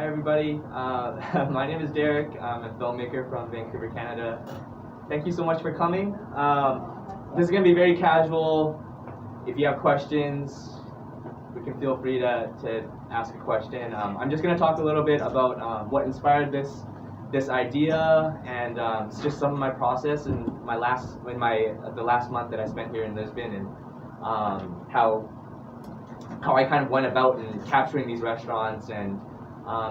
Hi everybody, my name is Derek. I'm a filmmaker from Vancouver, Canada. Thank you so much for coming. This is going to be very casual. If you have questions, we can feel free to ask a question. I'm just going to talk a little bit about what inspired this idea, and it's just some of my process in the last month that I spent here in Lisbon, and how I kind of went about in capturing these restaurants, and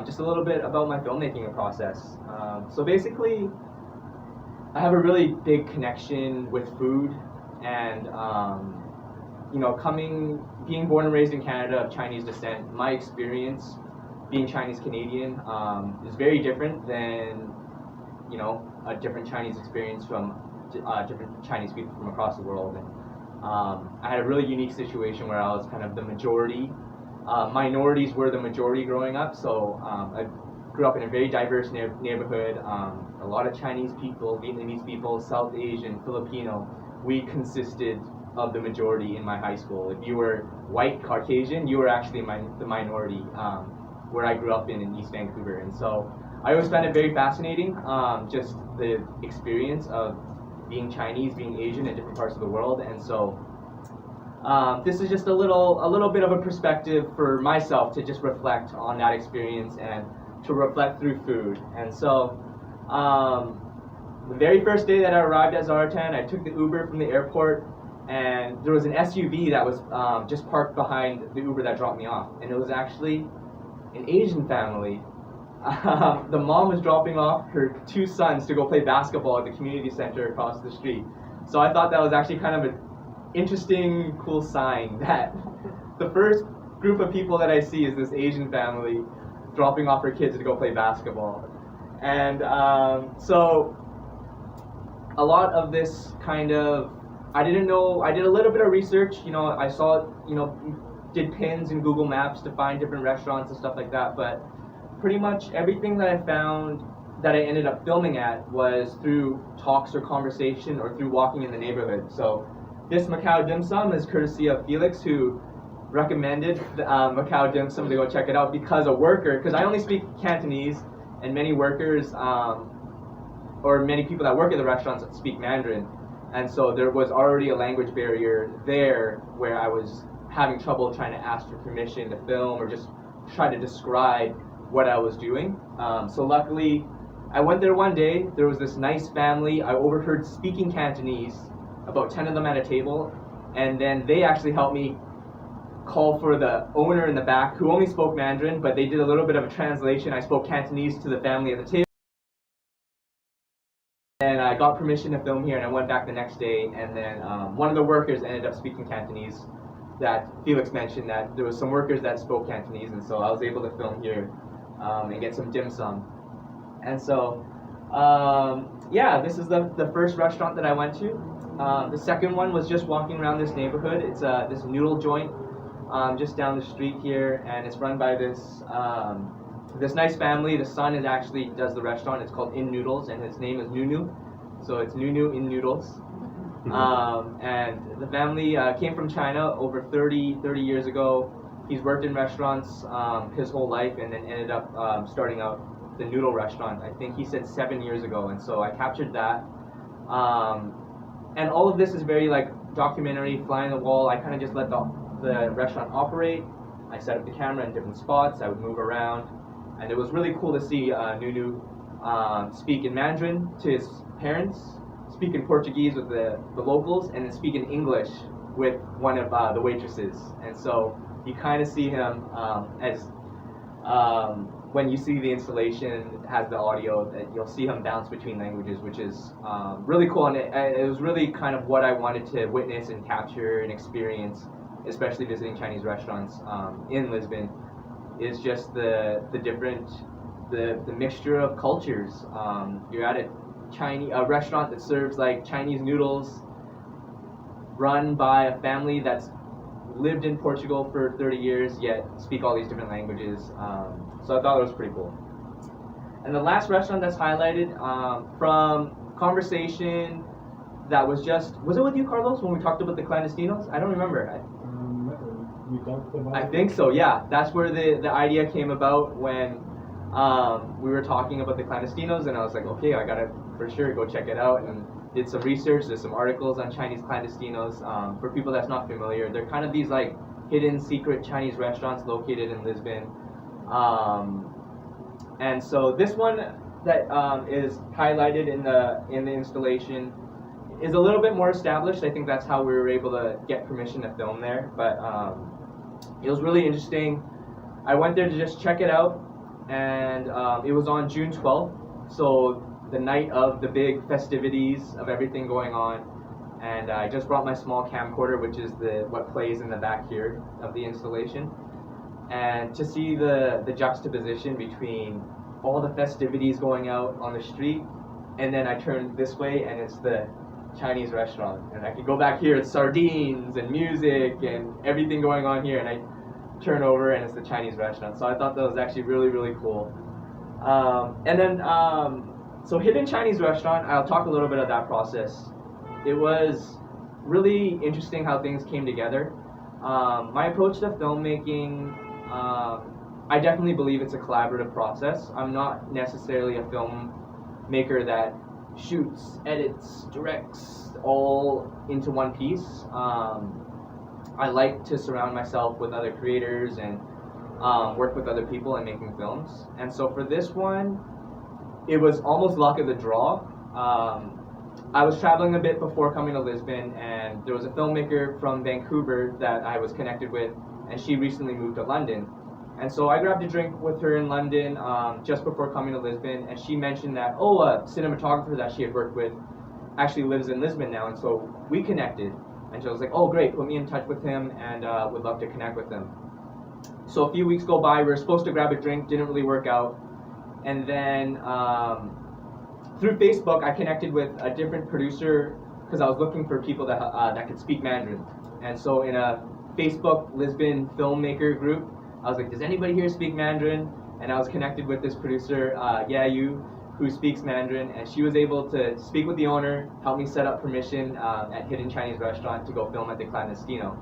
just a little bit about my filmmaking process. So basically, I have a really big connection with food, and being born and raised in Canada of Chinese descent, my experience being Chinese Canadian is very different than a different Chinese experience from different Chinese people from across the world. And I had a really unique situation where I was kind of the majority. Minorities were the majority growing up, so I grew up in a very diverse neighborhood. A lot of Chinese people, Vietnamese people, South Asian, Filipino. We consisted of the majority in my high school. If you were white, Caucasian, you were actually the minority where I grew up in East Vancouver. And so I always found it very fascinating, just the experience of being Chinese, being Asian in different parts of the world. And so this is just a little bit of a perspective for myself to just reflect on that experience and to reflect through food. And so the very first day that I arrived at Zaratan, I took the Uber from the airport, and there was an SUV that was just parked behind the Uber that dropped me off, and it was actually an Asian family. The mom was dropping off her two sons to go play basketball at the community center across the street. So I thought that was actually kind of an interesting, cool sign that the first group of people that I see is this Asian family dropping off her kids to go play basketball. And so a lot of this kind of, I didn't know, I did a little bit of research, I saw, did pins in Google Maps to find different restaurants and stuff like that, but pretty much everything that I found that I ended up filming at was through talks or conversation or through walking in the neighborhood. So this Macau dim sum is courtesy of Felix, who recommended Macau dim sum to go check it out because I only speak Cantonese, and many workers or many people that work at the restaurants speak Mandarin. And so there was already a language barrier there where I was having trouble trying to ask for permission to film or just try to describe what I was doing. So luckily, I went there one day. There was this nice family I overheard speaking Cantonese, about 10 of them at a table, and then they actually helped me call for the owner in the back who only spoke Mandarin, but they did a little bit of a translation. I spoke Cantonese to the family at the table. And I got permission to film here, and I went back the next day, and then one of the workers ended up speaking Cantonese. That Felix mentioned that there was some workers that spoke Cantonese, and so I was able to film here and get some dim sum. And so, yeah, this is the first restaurant that I went to. The second one was just walking around this neighborhood. It's this Noodle Joint just down the street here, and it's run by this nice family. The son does the restaurant. It's called In Noodles, and his name is Nunu. So it's Nunu In Noodles. And the family came from China over 30 years ago. He's worked in restaurants his whole life, and then ended up starting out the noodle restaurant, I think he said 7 years ago. And so I captured that. And all of this is very documentary, fly on the wall. I kind of just let the restaurant operate. I set up the camera in different spots. I would move around. And it was really cool to see Nunu speak in Mandarin to his parents, speak in Portuguese with the locals, and then speak in English with one of the waitresses. And so you kind of see him as when you see the installation, it has the audio, that you'll see him bounce between languages, which is really cool. And it was really kind of what I wanted to witness and capture and experience, especially visiting Chinese restaurants in Lisbon, is just the mixture of cultures. You're at a restaurant that serves Chinese noodles, run by a family that's lived in Portugal for 30 years, yet speak all these different languages. So I thought it was pretty cool. And the last restaurant that's highlighted from conversation that was it with you, Carlos, when we talked about the clandestinos? I don't remember. We talked about I think so, yeah. That's where the idea came about when we were talking about the Clandestinos, and I was like, okay, I gotta for sure go check it out, and did some research. There's some articles on Chinese Clandestinos. For people that's not familiar, they're kind of these like hidden secret Chinese restaurants located in Lisbon. And so this one that is highlighted in the installation is a little bit more established. I think that's how we were able to get permission to film there. But it was really interesting. I went there to just check it out, and it was on June 12th, so the night of the big festivities of everything going on. And I just brought my small camcorder, which is what plays in the back here of the installation. And to see the juxtaposition between all the festivities going out on the street, and then I turn this way and it's the Chinese restaurant. And I could go back here, it's sardines and music and everything going on here, and I turn over and it's the Chinese restaurant. So I thought that was actually really, really cool. And then, so Hidden Chinese Restaurant, I'll talk a little bit of that process. It was really interesting how things came together. My approach to filmmaking, I definitely believe it's a collaborative process. I'm not necessarily a filmmaker that shoots, edits, directs all into one piece. I like to surround myself with other creators and work with other people in making films. And so for this one, it was almost luck of the draw. I was traveling a bit before coming to Lisbon, and there was a filmmaker from Vancouver that I was connected with, and she recently moved to London. And so I grabbed a drink with her in London just before coming to Lisbon, and she mentioned that, a cinematographer that she had worked with actually lives in Lisbon now, and so we connected. And she was like, oh great, put me in touch with him, and would love to connect with him. So a few weeks go by, we were supposed to grab a drink, didn't really work out. And then through Facebook, I connected with a different producer because I was looking for people that could speak Mandarin. And so in a Facebook Lisbon filmmaker group, I was like, does anybody here speak Mandarin? And I was connected with this producer, Yayu, who speaks Mandarin, and she was able to speak with the owner, help me set up permission at Hidden Chinese Restaurant to go film at the Clandestino.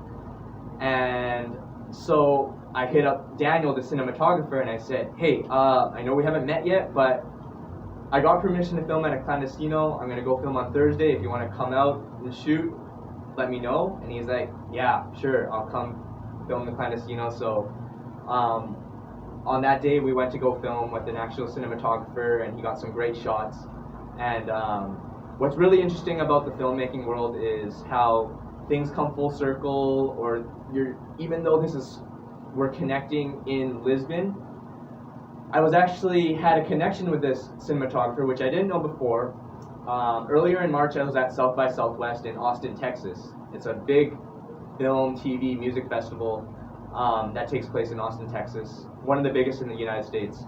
And so I hit up Daniel, the cinematographer, and I said, hey, I know we haven't met yet, but I got permission to film at a Clandestino. I'm gonna go film on Thursday. If you wanna come out and shoot, let me know. And he's like, yeah, sure, I'll come film the Clandestino. So on that day, we went to go film with an actual cinematographer, and he got some great shots. And what's really interesting about the filmmaking world is how things come full circle, or even though we're connecting in Lisbon, I was actually had a connection with this cinematographer, which I didn't know before. Earlier in March, I was at South by Southwest in Austin, Texas. It's a big film, TV, music festival that takes place in Austin, Texas. One of the biggest in the United States.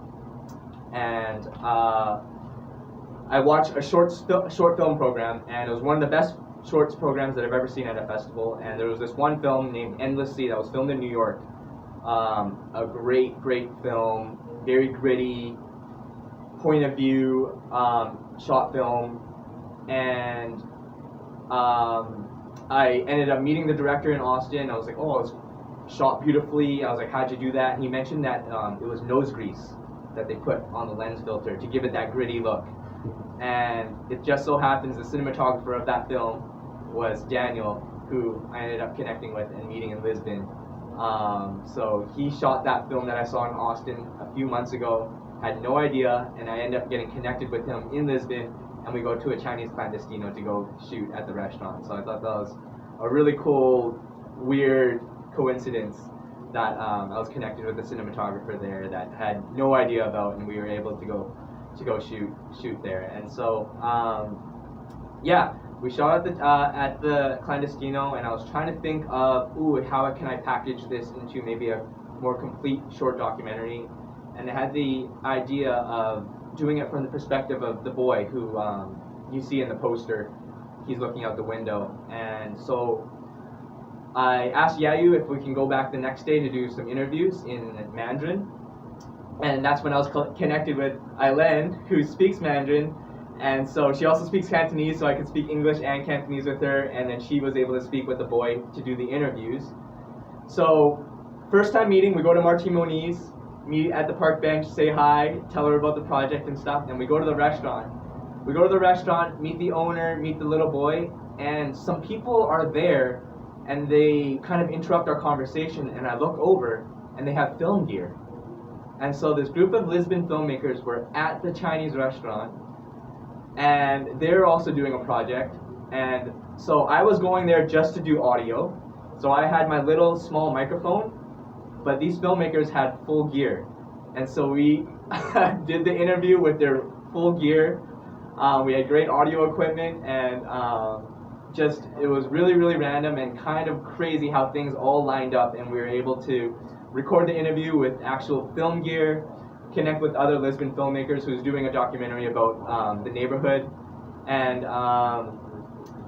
And I watched a short film program, and it was one of the best shorts programs that I've ever seen at a festival. And there was this one film named Endless Sea that was filmed in New York. A great, great film, very gritty, point of view, shot film. And I ended up meeting the director in Austin. I was like, oh, it's shot beautifully. I was like, how'd you do that? And he mentioned that it was nose grease that they put on the lens filter to give it that gritty look. And it just so happens the cinematographer of that film was Daniel, who I ended up connecting with and meeting in Lisbon. So he shot that film that I saw in Austin a few months ago, had no idea, and I ended up getting connected with him in Lisbon, and we go to a Chinese Clandestino to go shoot at the restaurant. So I thought that was a really cool, weird coincidence that I was connected with a cinematographer there that had no idea about, and we were able to go shoot there. And so yeah, we shot at the Clandestino, and I was trying to think of how can I package this into maybe a more complete short documentary, and I had the idea of doing it from the perspective of the boy who you see in the poster. He's looking out the window, and so I asked Yayu if we can go back the next day to do some interviews in Mandarin, and that's when I was connected with Aileen, who speaks Mandarin, and so she also speaks Cantonese, so I could speak English and Cantonese with her, and then she was able to speak with the boy to do the interviews. So first time meeting, we go to Marty Moniz, meet at the park bench, say hi, tell her about the project and stuff, and we go to the restaurant. We go to the restaurant, meet the owner, meet the little boy, and some people are there, and they kind of interrupt our conversation, and I look over, and they have film gear. And so this group of Lisbon filmmakers were at the Chinese restaurant, and they're also doing a project. And so I was going there just to do audio. So I had my little small microphone, but these filmmakers had full gear. And so we did the interview with their full gear. We had great audio equipment, and just it was really, really random and kind of crazy how things all lined up, and we were able to record the interview with actual film gear, connect with other Lisbon filmmakers who's doing a documentary about the neighborhood, and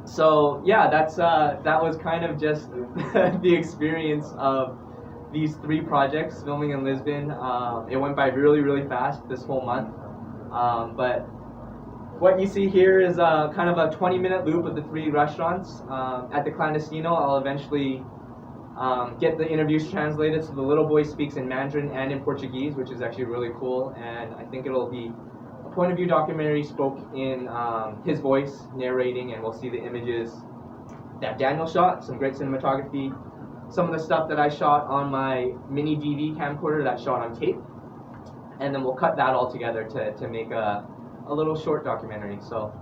so yeah, that was kind of just the experience of these 3 projects filming in Lisbon. It went by really, really fast this whole month, but what you see here is kind of a 20-minute loop of the 3 restaurants. At the Clandestino, I'll eventually get the interviews translated, so the little boy speaks in Mandarin and in Portuguese, which is actually really cool, and I think it'll be a point of view documentary spoke in his voice, narrating, and we'll see the images that Daniel shot, some great cinematography, some of the stuff that I shot on my mini DV camcorder that shot on tape, and then we'll cut that all together to make a little short documentary. So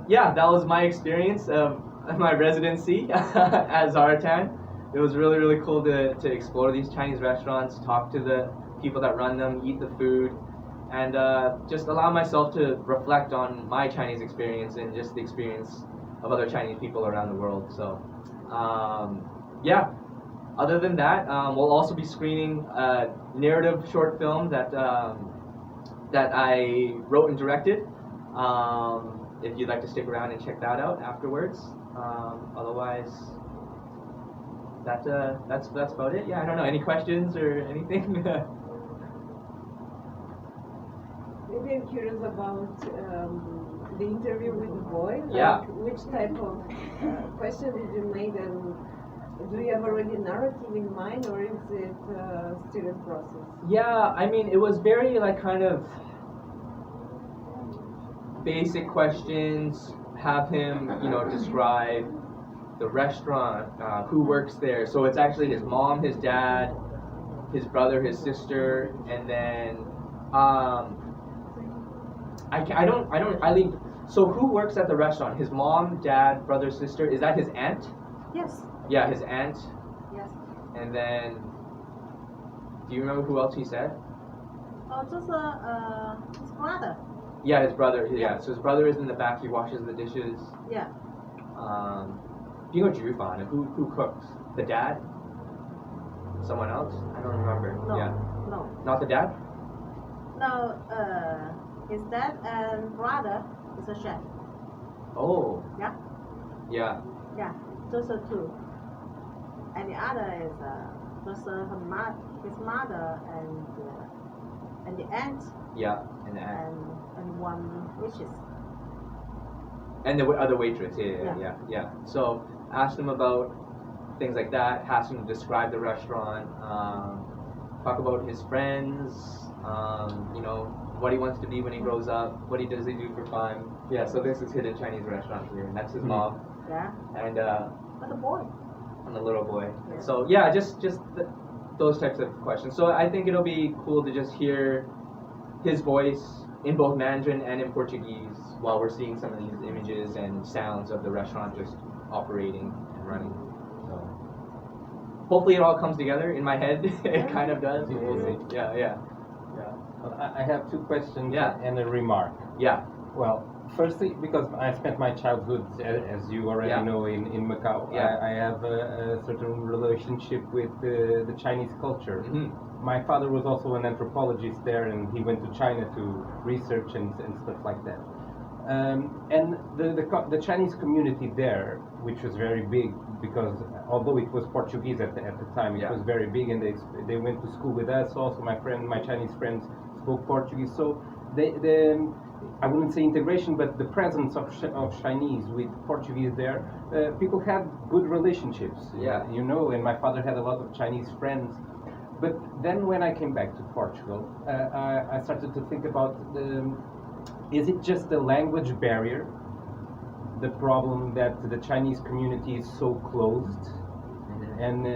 yeah, that was my experience of my residency at Zaratan. It was really, really cool to explore these Chinese restaurants, talk to the people that run them, eat the food, and just allow myself to reflect on my Chinese experience and just the experience of other Chinese people around the world. So yeah, other than that, we'll also be screening a narrative short film that I wrote and directed. If you'd like to stick around and check that out afterwards. Otherwise, that's about it. Yeah, I don't know. Any questions or anything? Maybe I'm curious about the interview with the boy. Like, Yeah. which type of question did you make, and do you have already a narrative in mind, or is it still a process? Yeah, I mean, it was very like kind of basic questions. Have him, describe the restaurant, who works there. So it's actually his mom, his dad, his brother, his sister, and then So who works at the restaurant? His mom, dad, brother, sister. Is that his aunt? Yes. Yeah, his aunt. Yes. And then, do you remember who else he said? Oh, just his brother. Yeah, his brother. Yeah, so his brother is in the back. He washes the dishes. Yeah. Who cooks? The dad? Someone else? I don't remember. No. Yeah. No. Not the dad? No. His dad and brother is a chef. Oh. Yeah. Yeah. Yeah. Just the 2. And the other is just his mother and the aunt. Yeah. And the aunt. And one waitress. And the other waitress. Yeah. So asked him about things like that. Asked him to describe the restaurant. Talk about his friends. What he wants to be when he grows up. What he does do for fun. Yeah. So this is Hidden Chinese Restaurant here, and that's his mom. Yeah. And But the boy. and the little boy. Yeah. So yeah, just those types of questions. So I think it'll be cool to just hear his voice in both Mandarin and in Portuguese while we're seeing some of these images and sounds of the restaurant just operating and running. So hopefully it all comes together in my head. It kind of does. We'll see. Yeah. Well, I have 2 questions Yeah. and a remark. Yeah. Well, firstly, because I spent my childhood, as you already Yeah. know, in Macau, Yeah. I have a certain relationship with the Chinese culture. Mhm. My father was also an anthropologist there, and he went to China to research and stuff like that. And the Chinese community there, which was very big, because although it was Portuguese at the time, it Yeah. was very big, and they went to school with us. Also, my Chinese friends spoke Portuguese, so I wouldn't say integration, but the presence of Chinese with Portuguese there, people had good relationships. Yeah. And my father had a lot of Chinese friends. But then when I came back to Portugal, I started to think about is it just the language barrier, the problem that the Chinese community is so closed, and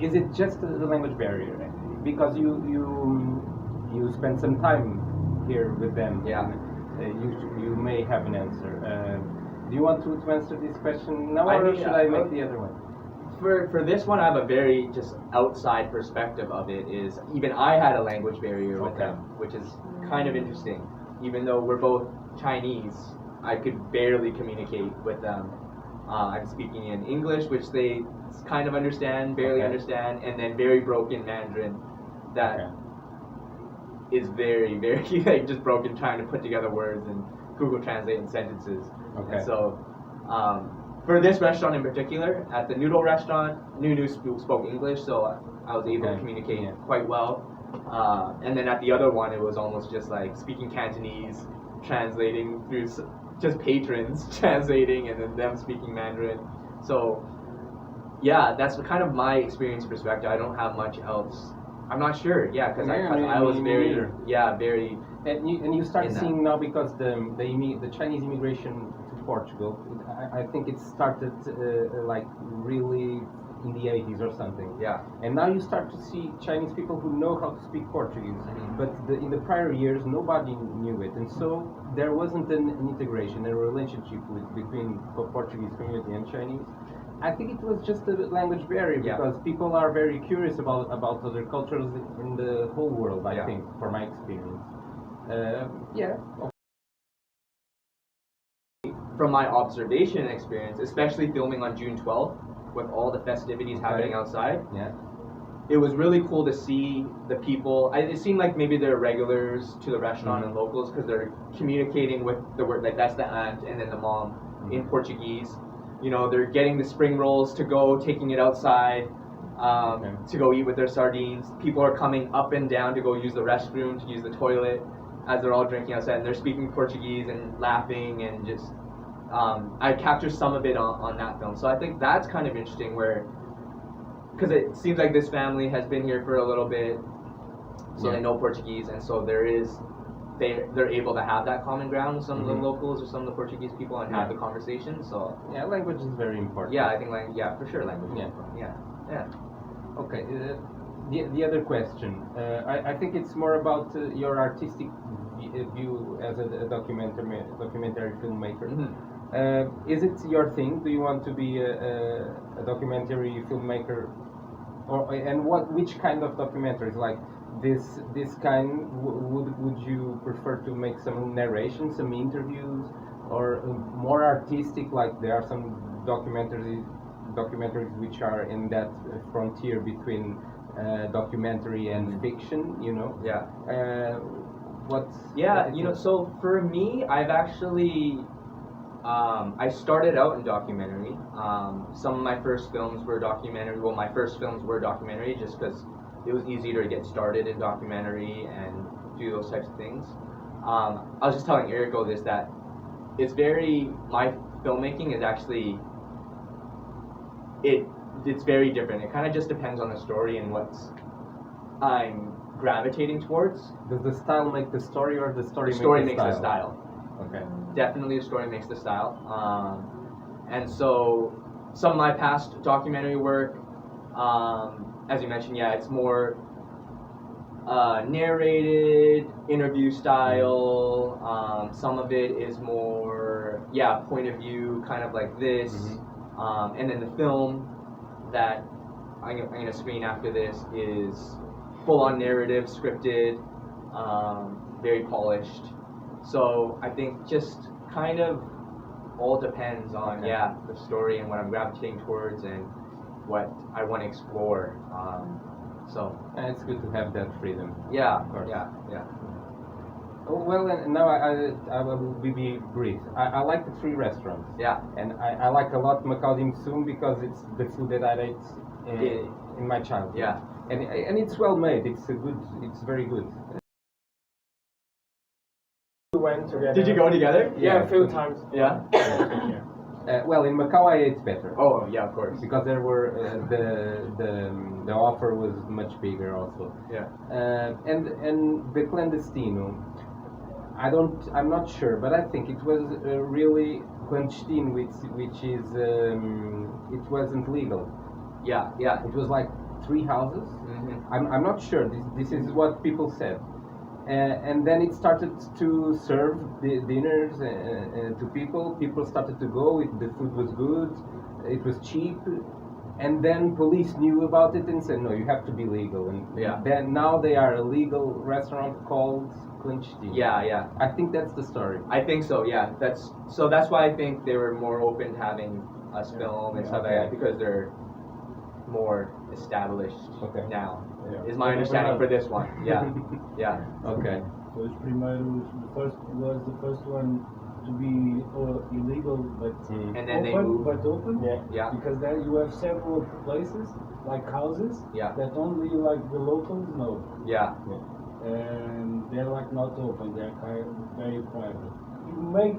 is it just the language barrier? Because you spend some time here with them. Yeah. You may have an answer. Do you want to answer this question now, or should I make the other one? For this one, I have a very just outside perspective of it. Is even I had a language barrier with them, which is kind of interesting. Even though we're both Chinese, I could barely communicate with them. I'm speaking in English, which they kind of understand, barely understand, and then very broken Mandarin that is very, very like just broken, trying to put together words and Google Translate and sentences. Okay. And so for this restaurant in particular, at the Noodle restaurant, Nunu spoke English, so I was able to communicate quite well. And then at the other one, it was almost just like speaking Cantonese, translating through just patrons translating, and then them speaking Mandarin. So yeah, that's kind of my experience and perspective. I don't have much else. I'm not sure. Yeah, because I was very very. And you start seeing now, because the Chinese immigration to Portugal, I think it started like really in the 80s or something. Yeah. And now you start to see Chinese people who know how to speak Portuguese, but in the prior years nobody knew it, and so there wasn't an integration, a relationship between the Portuguese community and Chinese. I think it was just a language barrier, because people are very curious about other cultures in the whole world. I think, from my experience. From my observation and experience, especially filming on June 12th with all the festivities happening outside, it was really cool to see the people. It seemed like maybe they're regulars to the restaurant and locals, because they're communicating with the word, like that's the aunt and then the mom in Portuguese. You know, they're getting the spring rolls to go, taking it outside to go eat with their sardines. People are coming up and down to go use the restroom, to use the toilet, as they're all drinking outside, and they're speaking Portuguese and laughing, and just I captured some of it on that film. So I think that's kind of interesting, where because it seems like this family has been here for a little bit, so they know Portuguese, and so they're able to have that common ground with some of the locals or some of the Portuguese people and have the conversation. So language is very important. I think for sure language is important. Okay. The other question, I think it's more about your artistic view as a documentary filmmaker. Is it your thing? Do you want to be a documentary filmmaker, which kind of documentaries? Like this kind, would you prefer to make some narration, some interviews, or more artistic? Like there are some documentaries which are in that frontier between documentary and fiction, you know? So for me, I've actually I started out in documentary. Some of my first films were documentary. Well, my first films were documentary just because it was easier to get started in documentary and do those types of things. I was just telling Erico this, that my filmmaking is actually, it's very different. It kind of just depends on the story and what I'm gravitating towards. Does the style make the story, or the story makes the style? Okay. Definitely the story makes the style. And so some of my past documentary work, as you mentioned, it's more narrated, interview style. Some of it is more, point of view, kind of like this. And then the film that I'm going to screen after this is full-on narrative, scripted, very polished. So I think just kind of all depends on the story and what I'm gravitating towards and what I want to explore. And it's good to have that freedom. Of course. Well, and now I will be brief. I like the 3 restaurants. And I like a lot Macau Dim Sum because it's the food that I ate in my childhood. And it's well made. It's very good. We went together. Did you go together? Yeah, a few times. Yeah. Well, in Macau I ate better. Oh yeah, of course. Because there were the offer was much bigger also. Yeah. And the clandestino, I'm not sure, but I think it was really clandestine, which is it wasn't legal. Yeah, yeah. It was like 3 houses. Mm-hmm. I'm not sure. This is what people said. And then it started to serve the dinners to people. People started to go. The food was good. It was cheap. And then police knew about it and said, no, you have to be legal. And Yeah. then now they are a legal restaurant called Clandestino. Yeah, yeah. I think that's the story. I think so. Yeah. That's why I think they were more open to having us film and stuff like that, because they're more established now. Yeah. Is my understanding for this one. Yeah. Yeah. Okay. Os primeiros, was the first one to be illegal, but And then they open, moved. but open. Yeah. Because then you have several places, like houses, Yeah. that only like the locals know, Yeah. and they're like not open. They're kind of very private. You may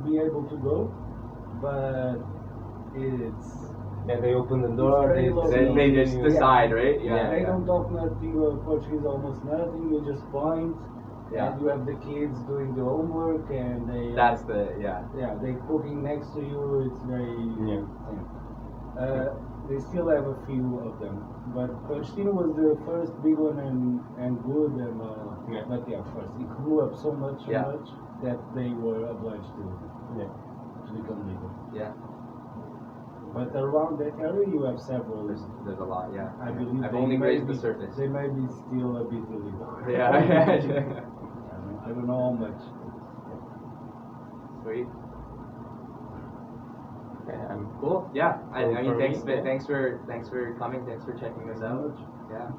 be able to go, but it's. And they open the door. very low. Then they just decide, right? Yeah. They don't talk nothing Portuguese, almost nothing. You just point. Yeah. And you have the kids doing the homework, and they. That's the yeah. Yeah, they cooking next to you. It's very. Yeah. They still have a few of them, but Clandestino was the first big one and good and. Yeah. But yeah, first it grew up so much Yeah. that they were obliged to become legal. Yeah. But around that area, you have several. There's a lot. Yeah. I believe I've they only may grazed the be- surface. They may be still a bit illegal. Yeah. I don't know how much. Sweet. Okay, Cool. Yeah. I Cool mean, for thanks me, yeah. thanks for coming. Thanks for checking this out. Yeah.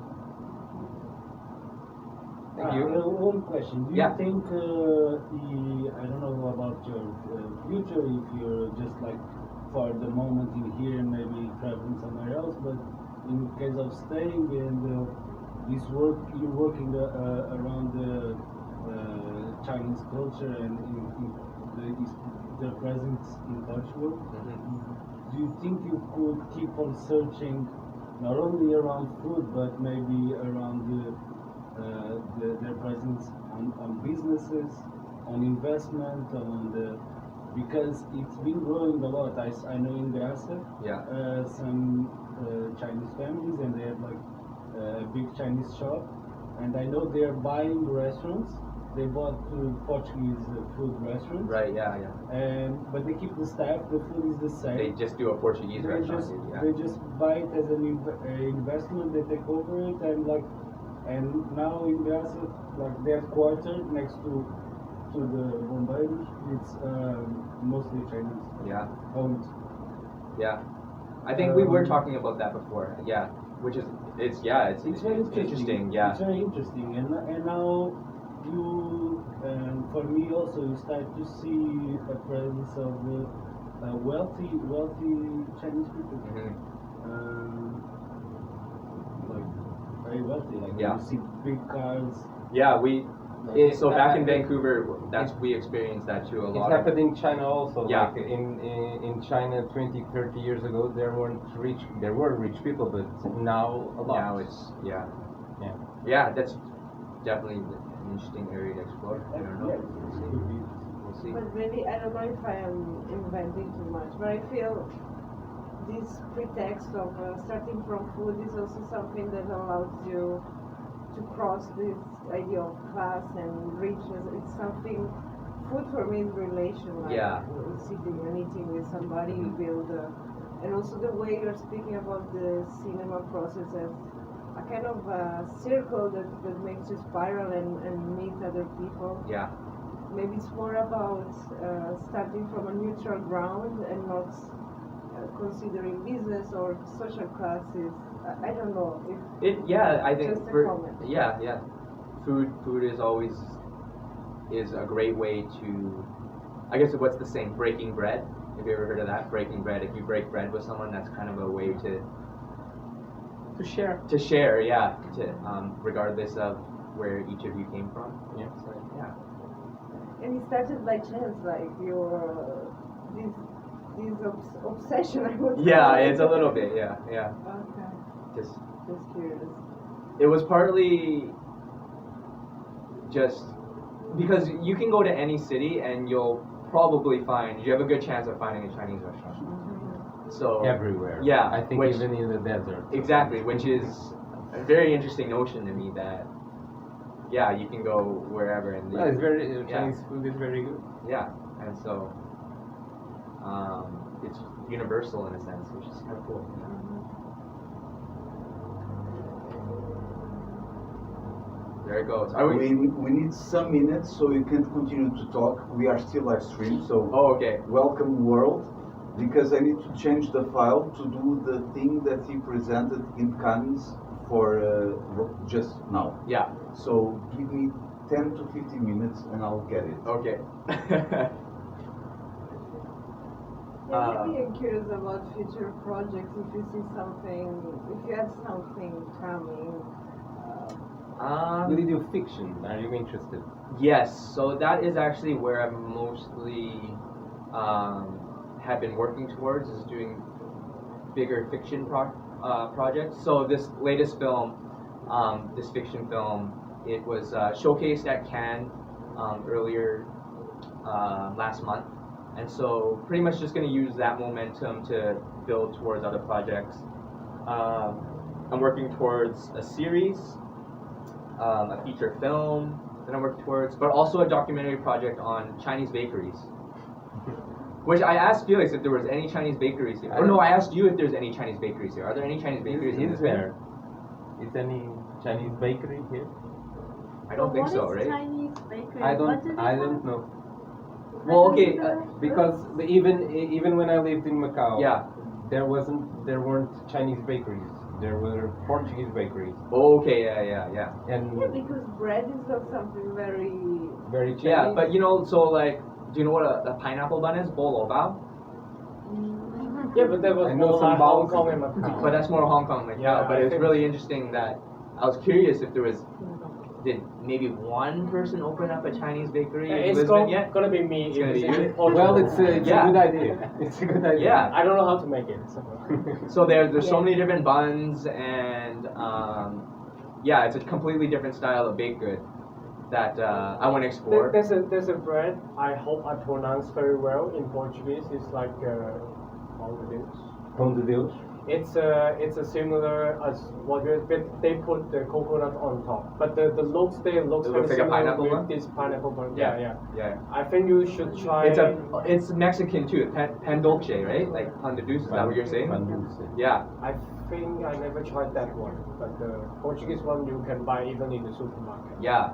Thank you. One question. Do you Yeah. think, I don't know about your future, if you're just like for the moment in here and maybe traveling somewhere else, but in case of staying and this work, you're working around the Chinese culture and their presence in Portugal, do you think you could keep on searching not only around food but maybe around their presence on businesses, on investment, because it's been growing a lot. I know in Graça, Yeah. some Chinese families, and they have like a big Chinese shop, and I know they're buying restaurants. They bought Portuguese food restaurants, Right. Yeah. but they keep the staff. The food is the same. They just do a Portuguese They restaurant. just Yeah. they just buy it as an investment. They take over it and now in Graça, like their quarter next to the Bombeiros, it's mostly Chinese Yeah. owned. Yeah. I think we were talking about that before. Yeah. Which is it's very interesting. Yeah. It's very interesting, and now you for me also you start to see a presence of wealthy Chinese people. Like very wealthy. Like Yeah. you see big cars. Yeah. So It's back in happening- Vancouver, we experienced that too a It's lot. happened in China also. Yeah. Like in China 20, 30 years ago, there were rich people, but now a lot. Now it's yeah. Yeah. Yeah. That's definitely an interesting area to explore. I don't know. Yeah, We'll see. could be. We'll see. But really, I don't know if I am inventing too much, but I feel this pretext of starting from food is also something that allows you to cross this idea of class and richness. It's something, food for me is relation, like Yeah. sitting and eating with somebody, you build and also the way you're speaking about the cinema process as a kind of circle that makes you spiral and meet other people. Yeah. Maybe it's more about starting from a neutral ground and not considering business or social classes. I don't know if I think just a comment. yeah. Food is always a great way to, I guess what's the saying, breaking bread. Have you ever heard of that? Breaking bread. If you break bread with someone, that's kind of a way to share. To share, yeah. Regardless of where each of you came from. Yeah. So, yeah. And it started by chance, like this this obsession. I would Yeah, call it. it's a little bit. Yeah, yeah. Okay. Just Curious. it was partly just because you can go to any city and you'll probably find you have a good chance of finding a Chinese restaurant. So Everywhere. Yeah, I think which- even in the desert. exactly, which is a very interesting notion to me that yeah, you can go wherever and Well, it's very Yeah. Chinese food is very good. yeah, and so it's universal in a sense, which is kind of cool. There it goes. Are we? We need some minutes so you can continue to talk. We are still live stream, so Oh, okay. welcome world. Because I need to change the file to do the thing that he presented in Cannes for just now. Yeah. So give me 10 to 15 minutes and I'll get it. Okay. Yeah, maybe I'm curious about future projects. If you see something, if you have something coming. Will you do fiction? Are you interested? Yes. So that is actually where I'm mostly have been working towards is doing bigger fiction projects. So this latest film, this fiction film, it was showcased at Cannes earlier last month, and so pretty much just going to use that momentum to build towards other projects. I'm working towards a series, a feature film that I'm working towards, but also a documentary project on Chinese bakeries. Which I asked Felix if there was any Chinese bakeries here. Or no, I asked you if there's any Chinese bakeries here. Are there any Chinese bakeries in Is this there? Is any Chinese bakery here? I don't think so, What is right? Chinese bakery? I What do don't. they I have? don't know. Well, okay, Because even when I lived in Macau, Yeah. there weren't Chinese bakeries. There were Portuguese bakeries, Okay, yeah. Yeah, and because bread is not something very. very Chinese. Yeah, but you know, so like, do you know what a pineapple bun is? Bolo bao? Yeah, but that was I know more some like Hong balls. Kong and Macau. But that's more Hong Kong, like Yeah, but I it's think- really interesting that I was curious if there was, did maybe one person open up a Chinese bakery in It's Lisbon yet? gonna be me. It's gonna be in you? Portugal. well, it's a Yeah. good idea. It's a good idea. Yeah. I don't know how to make it. So. So there's so Yeah. many different buns and yeah, it's a completely different style of baked good that I want to explore. There's a bread. I hope I pronounce very well in Portuguese. It's like pão de Deus. Pão de Deus. It's a similar as what they put the coconut on top, but the looks there looks It kind looks of like a similar pineapple with one? this pineapple one. Yeah. Yeah. I think you should try. It's Mexican too. Pan dulce, right? Like pan de dulce. Is that what you're saying? Pan dulce. Yeah. I think I never tried that one, but the Portuguese one you can buy even in the supermarket. Yeah.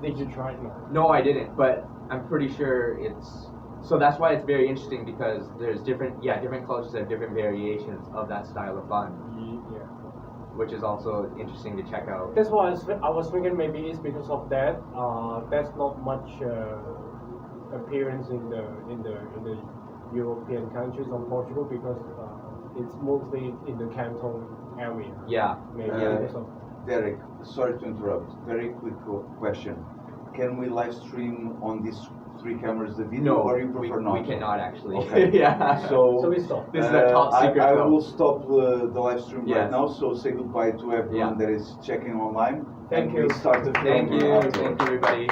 Did you try it? No. No, I didn't, but I'm pretty sure it's. So that's why it's very interesting because there's different cultures have different variations of that style of bun, Yeah. which is also interesting to check out. That's why I was thinking maybe it's because of that. There's not much appearance in the European countries of Portugal because it's mostly in the Canton area. Yeah. Maybe because of Derek, sorry to interrupt. Very quick question. Can we live stream on these 3 cameras the video, No, or you prefer not? we cannot actually. Okay. Yeah. So we stop. This is a top secret I film. will stop the live stream Yes. right now. So say goodbye to everyone Yeah. that is checking online. Thank and you. We start the film Thank you, afterwards. everybody.